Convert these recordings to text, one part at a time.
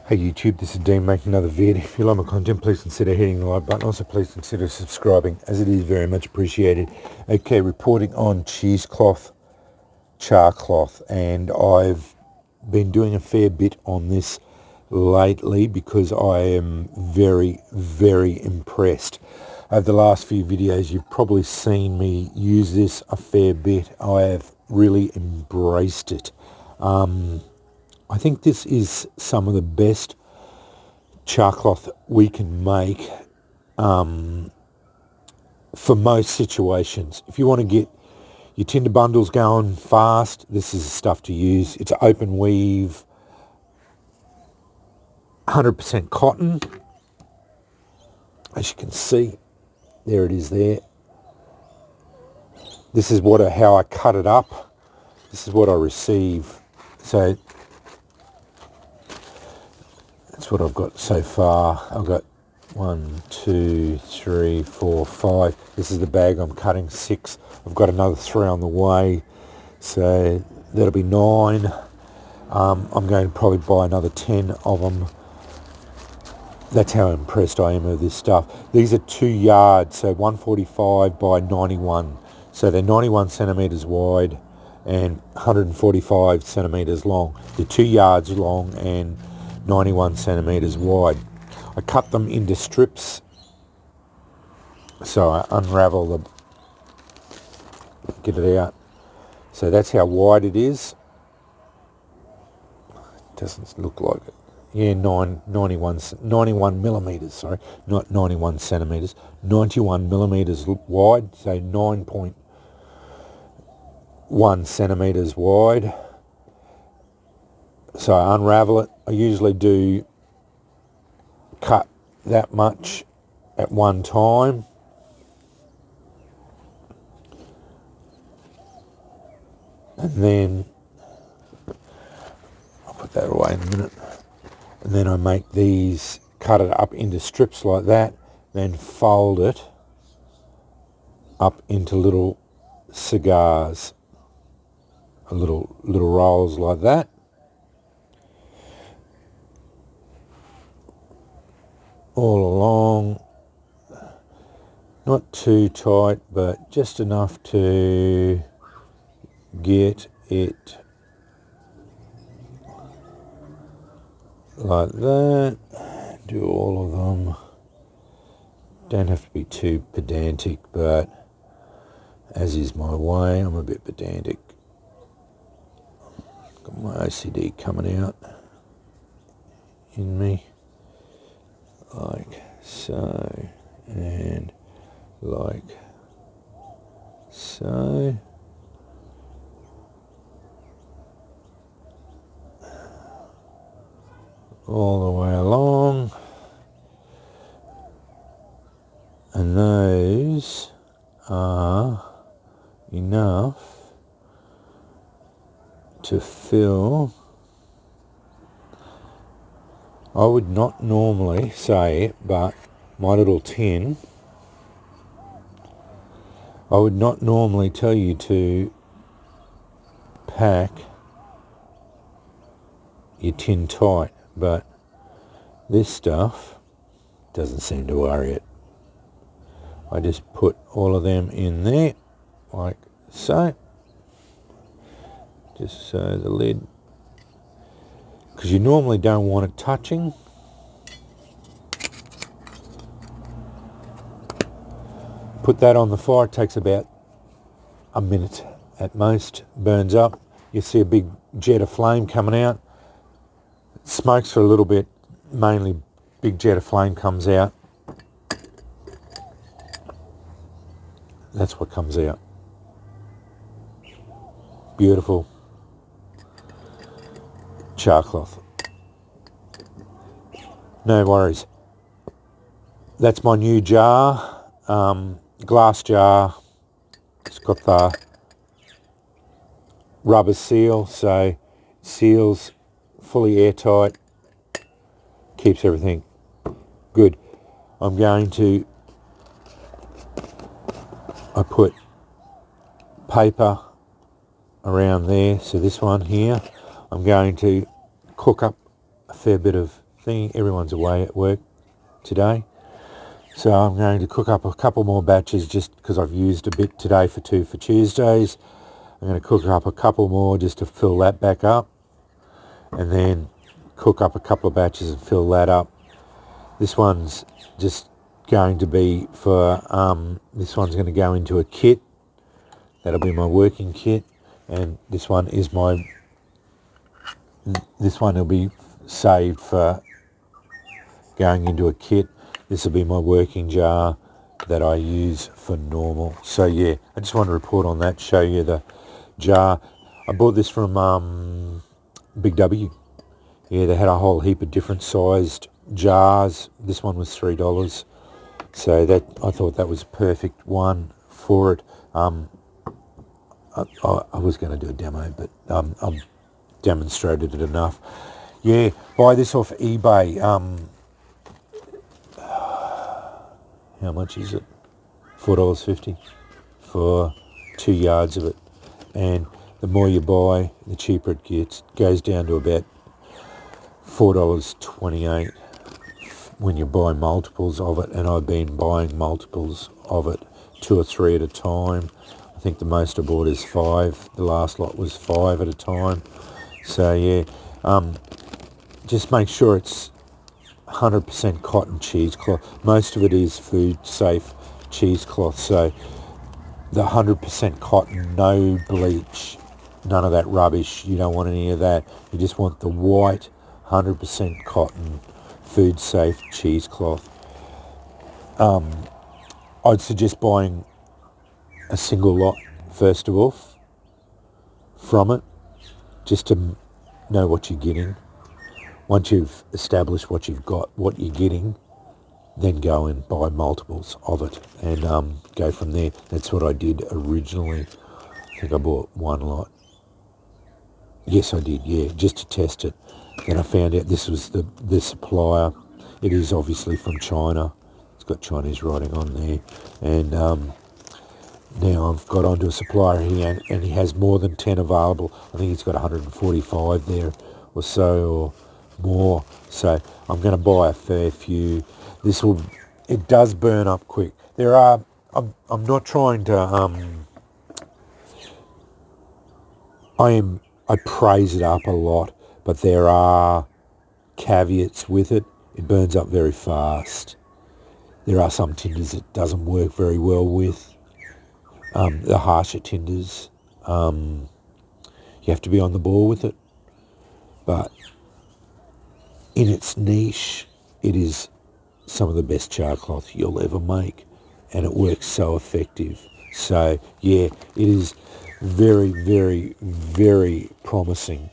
Hey YouTube, this is Dean making another video. If you like my content, please consider hitting the like button. Also, please consider subscribing, as it is very much appreciated. Okay, reporting on cheesecloth, char cloth, and I've been doing a fair bit on this lately because I am very, very impressed. Over the last few videos, you've probably seen me use this a fair bit. I have really embraced it. I think this is some of the best char cloth we can make for most situations. If you want to get your tinder bundles going fast, this is the stuff to use. It's open weave, 100% cotton. As you can see, there it is there. This is how I cut it up. This is what I receive. So that's what I've got so far. I've got 1, 2, 3, 4, 5. This is the bag I'm cutting, 6. I've got another 3 on the way, so that'll be 9. I'm going to probably buy another 10 of them. That's how impressed I am with this stuff. These are 2 yards, so 145 by 91. So they're 91 centimetres wide and 145 centimetres long. They're 2 yards long and 91 centimetres wide. I cut them into strips, so I unravel them, get it out. So that's how wide it is. It doesn't look like it. Yeah, 91 millimetres, sorry, not 91 centimetres, 91 millimetres wide, so 9.1 centimetres wide. So I unravel it. I usually do cut that much at one time. And then I'll put that away in a minute. And then I make these, cut it up into strips like that, then fold it up into little cigars, little rolls like that. All along, not too tight, but just enough to get it like that. Do all of them. Don't have to be too pedantic, but as is my way, I'm a bit pedantic. Got my OCD coming out in me. Like so, and like so. All the way along. And those are enough to fill. I would not normally say it, but my little tin, I would not normally tell you to pack your tin tight, but this stuff doesn't seem to worry it. I just put all of them in there, like so, just so the lid, because you normally don't want it touching. Put that on the fire. It takes about a minute at most. Burns up. You see a big jet of flame coming out. It smokes for a little bit. Mainly big jet of flame comes out. That's what comes out. Beautiful char cloth. No worries. That's my new jar, glass jar. It's got the rubber seal, so seals fully airtight, keeps everything good. I'm going to, I put paper around there, so this one here, I'm going to cook up a fair bit of thing. Everyone's away at work today. So I'm going to cook up a couple more batches just because I've used a bit today for Tuesdays. I'm going to cook up a couple more just to fill that back up, and then cook up a couple of batches and fill that up. This one's just going to be for, this one's going to go into a kit. That'll be my working kit, and this one will be saved for going into a kit. This will be my working jar that I use for normal. So yeah, I just want to report on that, show you the jar. I bought this from Big W. Yeah, they had a whole heap of different sized jars. This one was $3. So that, I thought that was a perfect one for it. I was going to do a demo, but I've demonstrated it enough. Yeah, buy this off eBay. How much is it? $4.50 for 2 yards of it. And the more you buy, the cheaper it gets. It goes down to about $4.28 when you buy multiples of it. And I've been buying multiples of it, 2 or 3 at a time. I think the most I bought is 5. The last lot was 5 at a time. So yeah, just make sure it's 100% cotton cheesecloth. Most of it is food safe cheesecloth, so the 100% cotton, no bleach, none of that rubbish. You don't want any of that. You just want the white 100% cotton food safe cheesecloth. I'd suggest buying a single lot first of all from it, just to know what you're getting. Once you've established what you've got, what you're getting, then go and buy multiples of it and go from there. That's what I did originally. I think I bought 1 lot. Yes, I did, yeah, just to test it. Then I found out this was the supplier. It is obviously from China. It's got Chinese writing on there. And now I've got onto a supplier here, and he has more than 10 available. I think he's got 145 there or so, or more. So I'm going to buy a fair few. It does burn up quick. I'm not trying to, I praise it up a lot, but there are caveats with it. It burns up very fast. There are some tinders it doesn't work very well with. The harsher tinders, you have to be on the ball with it. But in its niche, it is some of the best char cloth you'll ever make, and it works so effective. So yeah, it is very, very, very promising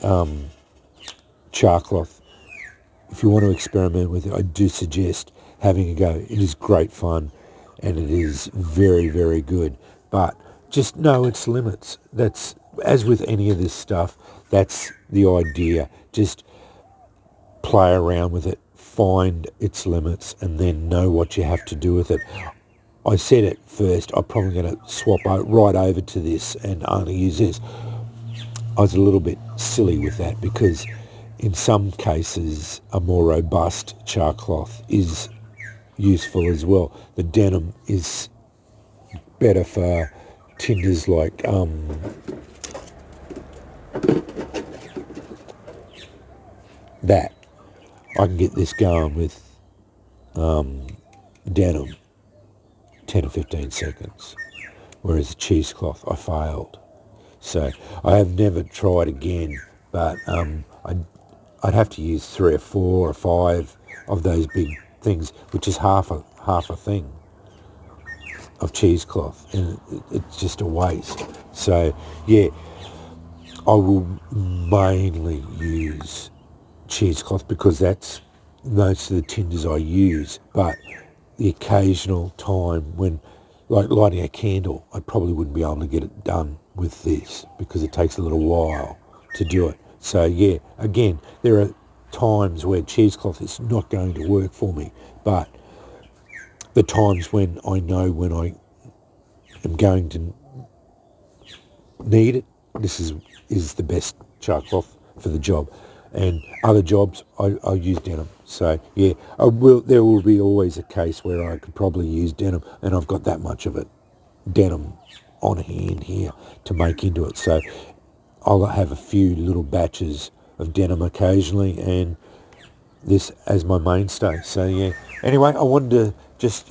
char cloth. If you want to experiment with it, I do suggest having a go. It is great fun, and it is very, very good. But just know its limits. That's, as with any of this stuff, that's the idea. Just play around with it, find its limits, and then know what you have to do with it. I said it first, I'm probably going to swap right over to this and only use this. I was a little bit silly with that because in some cases a more robust char cloth is useful as well. The denim is better for tinders like that. I can get this going with denim 10 or 15 seconds, whereas the cheesecloth I failed. So I have never tried again, but I'd have to use 3 or 4 or 5 of those big things, which is half a thing of cheesecloth, and it's just a waste. So yeah, I will mainly use cheesecloth because that's most of the tinders I use. But the occasional time when, like lighting a candle, I probably wouldn't be able to get it done with this because it takes a little while to do it. So yeah, again, there are times where cheesecloth is not going to work for me, but the times when I know when I am going to need it, this is the best char cloth for the job. and other jobs I use denim. So yeah, there will be always a case where I could probably use denim, and I've got that much of it, denim, on hand here to make into it. So I'll have a few little batches of denim occasionally, and this as my mainstay. So yeah. Anyway, I wanted to just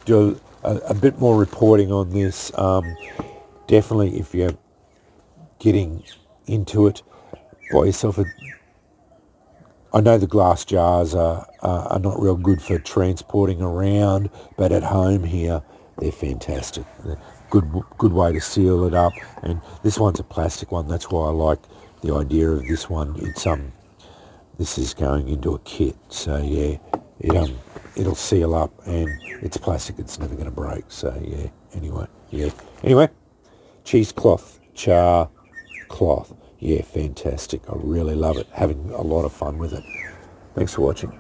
do a bit more reporting on this. Definitely, if you're getting into it, buy yourself a. I know the glass jars are not real good for transporting around, but at home here they're fantastic. They're good way to seal it up. And this one's a plastic one. That's why I like the idea of this one. It's this is going into a kit, so yeah, it'll seal up, and it's plastic. It's never going to break. So yeah. Anyway, cheesecloth char cloth. Yeah, fantastic. I really love it. Having a lot of fun with it. Thanks for watching.